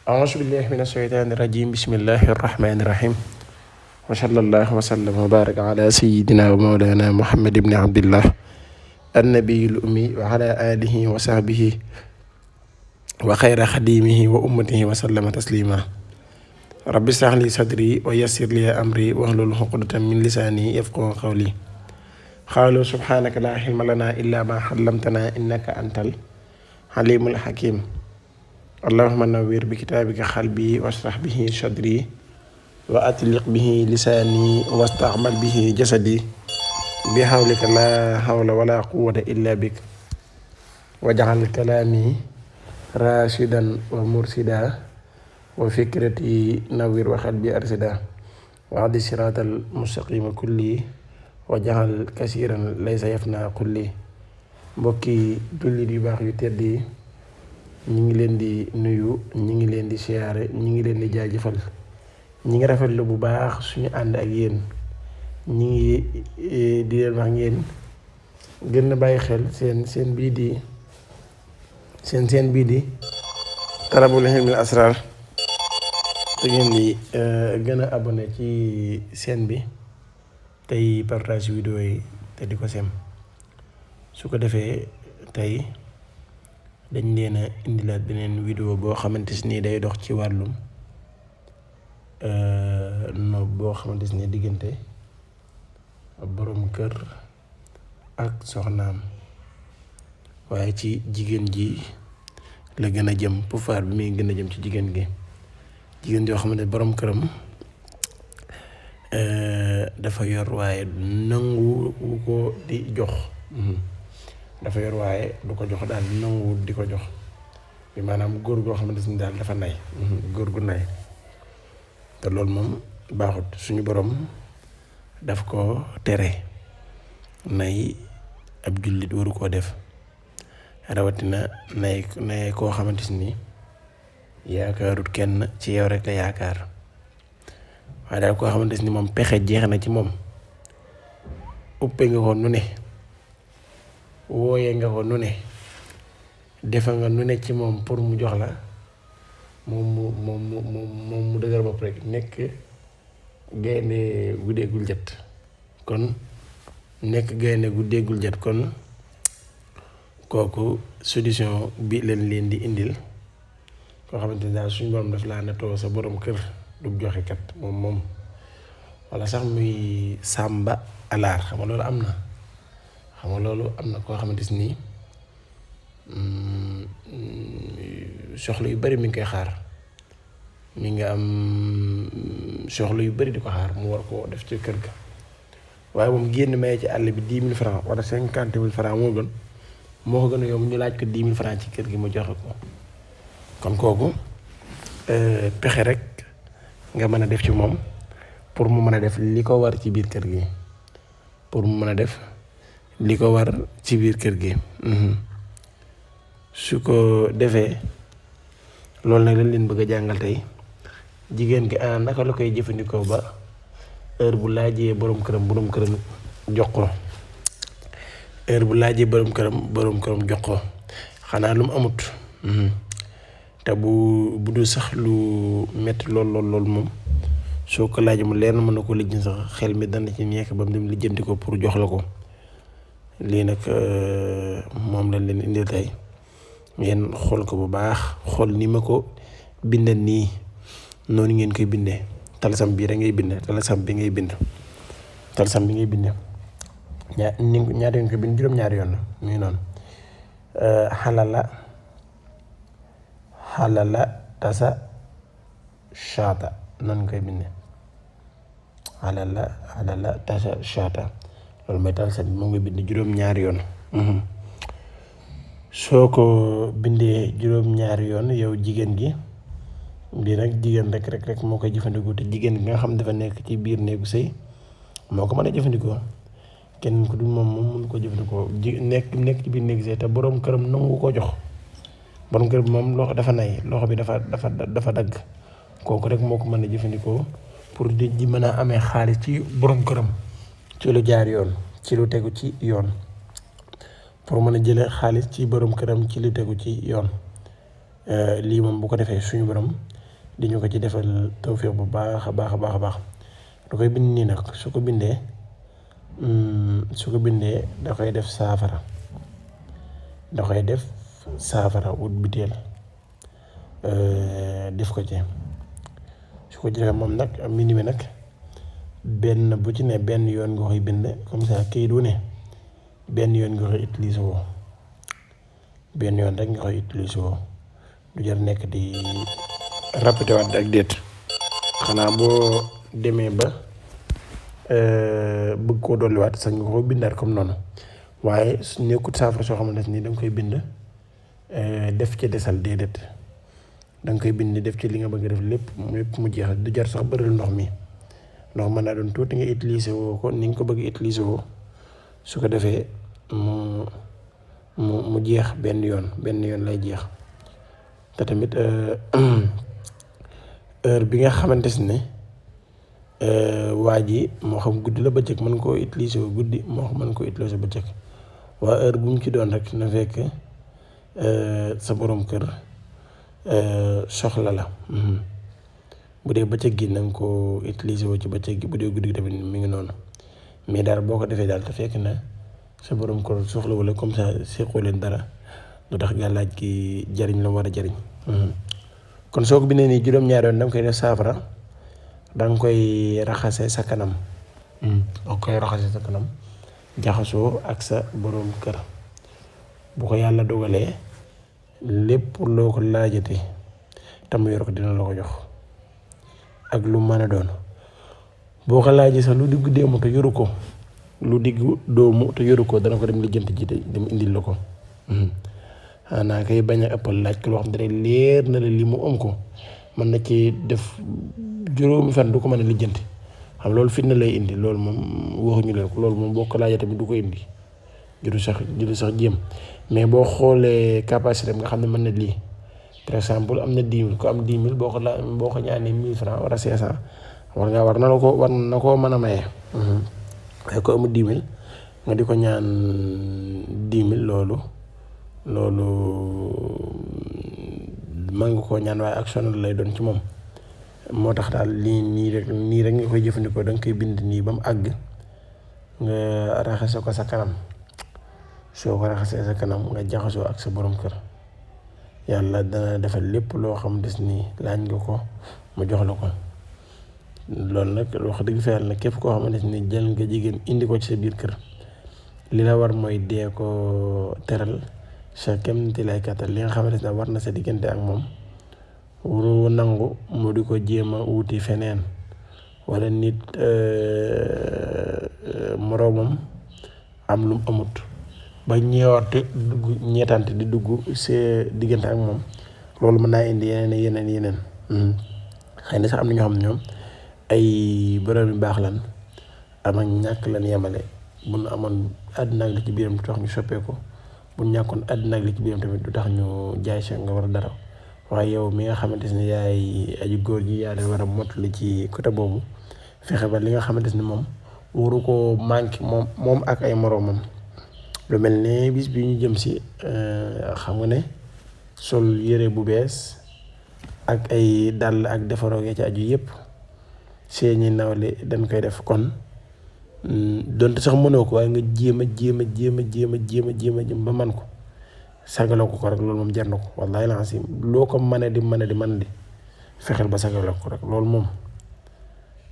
أعوذ بالله من الشيطان الرجيم بسم الله الرحمن الرحيم وصلى الله وسلم وبارك على سيدنا ومولانا محمد بن عبد الله النبي الأمي وعلى آله وصحبه وخير خديمه وأمته وسلم تسليما رب اشرح لي صدري ويسر لي أمري واحلل عقدة من لساني يفقهوا قولي قالوا سبحانك لا علم لنا إلا ما علمتنا إنك أنت العليم الحكيم اللهم نوّر بكتابك قلبي واشرح به صدري وأطلق به لساني واستعمل به جسدي بحولك لا حول ولا قوة إلا بك واجعل كلامي راشدا ومرشدا وفكرتي نوّر وقلبي أرشدا وعد الصراط المستقيم كلي واجعل كثيرا ليس يفنى كلي mbokki jullit yu baax yu tedd yi ñi ngi leen di nuyu ñi ngi leen di siyaare ñi ngi leen di jaajëfal ñi ngi rafetlu bu baax suñu ànd ak yéen ñi ngi di leen wax ngeen gën a bàyyi xel seen bii di talabul ilmil asrar te ngeen di gën a abonné ci seen bi tey partage vidéo yi te di ko sem su ko defee tey dañ leen a indilaat beneen vidéo boo xamante ni day dox ci wàllum no boo xamante ni diggante boroom kër ak soxnaam waaye ci jigéen ji la gën a jëm pouvoir bi muy gën a jëm ci jigéen gi jigéen joo xamante boroom këram dafa yor waaye nangu ko di jox dafa yor waaye du ko jox daal nanguwul di ko jox bi maanaam góor goo xamante ni daal dafa nay góor gu nay te loolu moom baaxut suñu borom daf ko tere nay ab jullit waru koo def rawatina nay koo xamante ni yaakaarut kenn ci yow rek la yaakaar waaye daal koo xamante ni moom pexe jeex na ci moom uppe nga ko nu ne wooyee nga ko nu ne defa nga nu ne ci moom pour mu jox la moom mu dëgër bopp rek nekk gaynde gu déggul jët kon kooku solution bi leen di indil koo xamante ni daal suñu borom daf laa natoo sa borom kër du joxe kat moom walla sax muy sàmba alaar xam nga loolu am na koo xamante ni soxla yu bari mi ngi koy xaar mi nga am soxla yu bari di ko xaar mu war koo def ci kër ga waaye moom génn maye ci àll bi 10 000 francs wala 50 000 francs moo ko gën a yomb ñu laaj ko 10 000 francs ci kër gi mu joxe ko kon kooku pexe rek nga mën a def ci moom pour mu mën a def li ko war ci biir kër gi su ko defee loolu nag lañ leen bëgg a jàngal tey jigéen gi naka la koy jëfandikoo ba heure bu laajee boroom këram jox ko xanaa lu mu amut te bu dul sax lu metti lool moom soo ko laajee mu leer na mën na ko lijjanti sax xel mi dana ci nekk ba mu dem lijjanti ko pour jox la ko lii nag moom lañ leen indil tey ngeen xool ko bu baax xool ni ma ko bindal nii noonu ngeen koy bindee talsam bii rek ngay bind talsam bi ngay bind ñaari yoon koy bind juróom-ñaari yoon la muy noonu xalala tasa shaata noonu koy bindee xalala tasa shaata loolu mooy talsam bi moom nga bind juróom-ñaari yoon soo ko bindee juróom-ñaari yoon yow jigéen gi bii nag jigéen rek moo koy jëfandikoo te jigéen bi nga xam dafa nekk ci biir néegu sëy moo ko mën a jëfandikoo kenn ku dul moom mënu ko jëfandikoo nekk ci biir néegu sëy te boroom këram nangu ko jox boroom kër bi moom loxo dafa nay loxo bi dafa dagg kooku rek moo ko mën a jëfandikoo pour di mën a amee xaalis ci boroom këram ci lu jaar yoon ci lu tegu ci yoon pour mën a jëlee xaalis ci borom këram ci li tegu ci yoon lii moom bu ko defee suñu borom di ñu ko ci defal tawfiq bu baax a baax a baax a baax. da koy bind nii nag su ko bindee da koy def saafara wut biteel def ko ci su ko defee moom nag mbind mi nag benn bu ci ne benn yoon nga koy bind comme ça kayit wu ne benn yoon nga koy utiliser woo benn yoon rek nga koy utiliser woo du jar nekk di répété waat ak déet xanaa boo demee ba bëgg koo dolliwaat sax nga ko bindaat comme noonu waaye su nekkut saafara soo xamante ni da nga koy bind def ci desal déedéet da nga koy bind def ci li nga bëgg def lépp mu jeex du jar sax bëri ndox mi ndox mën naa doon tuuti nga utiliser woo ko ni nga ko bëgg utiliser woo su ko defee mu jeex benn yoon lay jeex te tamit heure bi nga xamante ne waa ji moo xam guddi la bëccëg mën koo utiliser wu guddi moo xam mën koo utiliser bëccëg waa heure bu mu ci doon rek na fekk sa borom kër soxla la bu dee bëccëg gi na nga ko utiliser wu ci bëccëg gi bu dee guddi gi tamit mi ngi noonu mais daal boo ko defee daal te fekk na sa borom kër soxla wala comme ça seqoo leen dara lu tax gàllaaj gi jariñ la war a jariñ kon soo ko bindee nii juróom-ñaari yoon da nga koy def saafara da nga koy raxase sa kanam jaxasoo ak sa borom kër bu ko yàlla dogalee lépp loo ko laajate te mu yor ko dina la ko jox ak lu mën a doon boo ko laajee sax lu diggu doomu te yoru ko dana ko dem lijjanti ji dem indil la ko xanaa kay bañ a ëppal laaj ko loo xam ne leer na la li mu am ko mën na ci def juróomi fan du ko mën a lijjanti xam loolu fitna lay indi loolu moom waxuñu leen ko loolu moom boo ko laajee tamit du ko indi juru sax jéem mais boo xoolee capacité nga xam ne mën na lii par exemple am na 10 000 ko am 10 000 boo ko ñaanee 1000 francs wala 500 war na koo mën a maye. waaye ko amul 10 000 nga di ko ñaan 10 000 loolu mën nga koo ñaan waaye ak sonal lay doon ci moom. moo tax daal nii rek nga koy jëfandikoo da nga koy bind nii ba mu àgg nga raxase ko sa kanam soo ko raxasee sa kanam nga jaxasoo ak sa borom kër yàlla dana defal lépp loo xam des nii laaj nga ko mu jox la ko. loolu nag wax dëgg fa yàlla nag képp koo xamante ni jël nga jigéen indi ko ci sa biir kër li la war mooy dee ko teral sa kémti lay kattan li nga xamante ne war na sa diggante ak moom wuru nangu mu di ko jéem a wuti feneen wala nit moroomam am lu mu amut ba ñeetante di dugg see diggante ak moom loolu mën naa indi yeneen xëy na sax am na ñoo xam ne ñoom ay borom yu baax lan am ak ñàkk lan yemale bu nu amoon àddina ak li ci biiram du tax ñu soppeeku bu ñu ñàkkoon àddina ak li ci biiram tamit du tax ñu jaay sa nga war a dara waaye yow mi nga xamante ne yaay aju góor ji yaa leen war a mottali ci côté boobu fexe ba li nga xamante ne moom waru koo manqué moom ak ay moroomam lu mel ne bis bi ñu jëm si xam nga ne sol yére bu bees ak ay dàll ak defaroo ci aju yëpp seeni nawle dañ koy def kon donte sax mënoo ko waaye nga jéem a ba man ko sagaloo ko rek loolu moom jar na ko wallaahi la si loo ko mën a di fexeel ba sagale ko rek loolu moom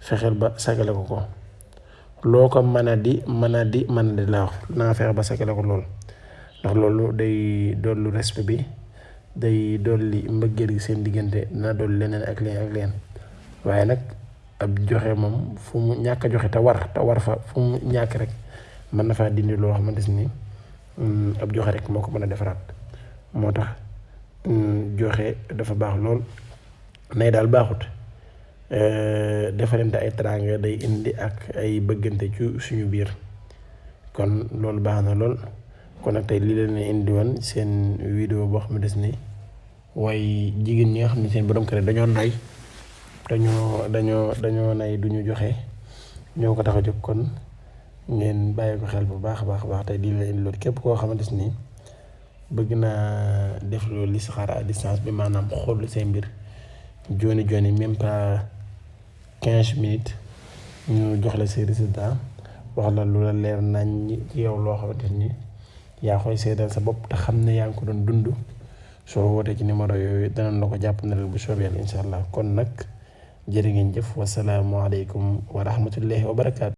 fexeel ba sagale ko loo ko mën a di laa wax naa fexe ba sagale ko loolu ndax loolu day dollu respect bi day dolli mbëggeel gi seen diggante dina dolli leneen ak leen waaye nag ab joxe moom fu mu ñàkk a joxe te war fa fu mu ñàkk rek mën na faa dindi loo xamante ni ab joxe rek moo ko mën a defaraat moo tax joxe dafa baax lool nay daal baaxut defarante ay teraanga day indi ak ay bëggante ci suñu biir kon loolu baax na lool kon nag tey lii leen indi woon seen vidéo boo xam ne des ni waaye jigéen ñi nga xam ne seen borom kër dañoo nay dañoo nay duñu joxe ñoo ko tax a jóg kon ngeen bàyyi ko xel bu baax a baax tey lii leen indi loolu képp koo xamante ni bëgg naa def loolu listixaara à distance bi maanaam xool seen mbir joni même pas 15 minutes ñu jox la say résultats wax la lu la leer nañ ci yow loo xamante ni yaa koy seedal sa bopp te xam ne yaa ngi ko doon dund soo wootee ci numéro yooyu danañ la ko jàpp na bu soobee yàlla incha allah kon nag jërë ngeen jëf wasalaamualeykum wa rahmatullahi wa barakaatu.